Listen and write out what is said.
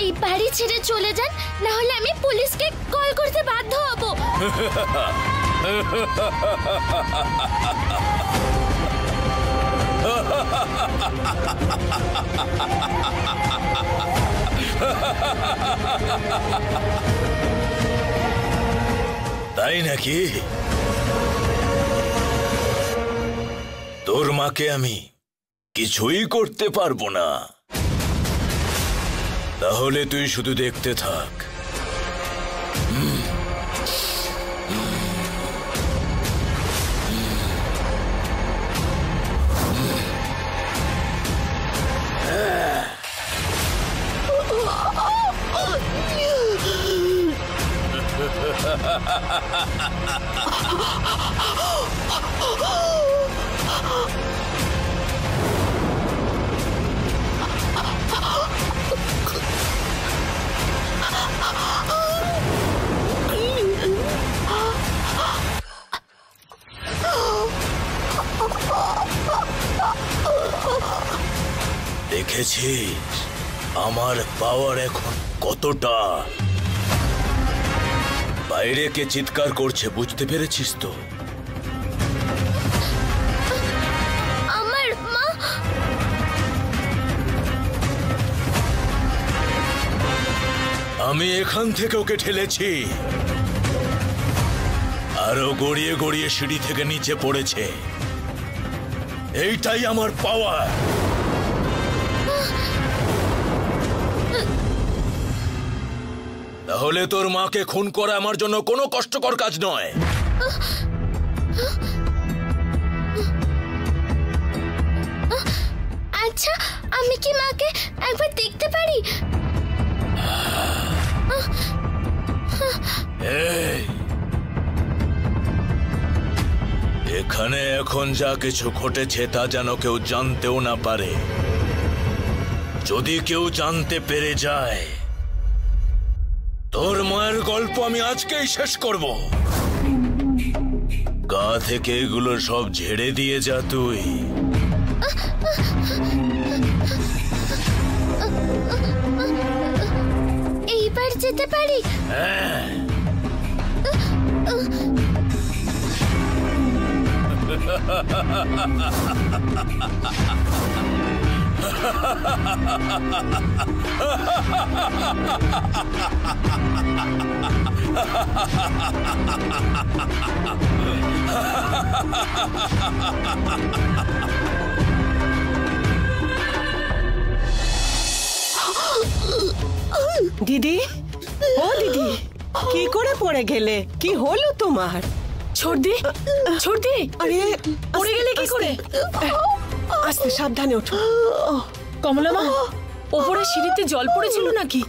এই বাড়ি ছেড়ে চলে যান, না হলে আমি পুলিশকে কল করতে বাধ্য হব। তাই নাকি? তোর মাকে আমি কিছুই করতে পারবো না, তাহলে তুই শুধু দেখতে থাক। দেখেছিস আমার পাওয়ার এখন কতটা? বাইরে কে চিৎকার করছে বুঝতে পেরেছিস তো? আমার মা। আমি এখান থেকে ওকে ঠেলেছি, আরো গড়িয়ে গড়িয়ে সিঁড়ি থেকে নিচে পড়েছে। এইটাই আমার পাওয়ার। তাহলে তোর মাকে খুন করা আমার জন্য কোনো কষ্টকর কাজ নয়। আচ্ছা, আমি কি মাকে একবার দেখতে পারি? এই, এখানে এখন যা কিছু ঘটেছে তা যেন কেউ জানতেও না পারে। যদি কেউ জানতে পেরে যায়, তোর মায়ের গল্প আমি আজকেই শেষ করব। গা থেকে এগুলো সব ঝেড়ে দিয়ে যা তুই। এইবার যেতে পারি? হ্যাঁ। দিদি, ও দিদি, কি করে পড়ে গেলে? কি হলো তোমার? ছোড়দি, ছোড়দি, আরে পড়ে গেলে কি করে? আস্তে সাবধানে ওঠো। কমলা মা, ওপরে সিঁড়িতে জল পড়েছিল নাকি?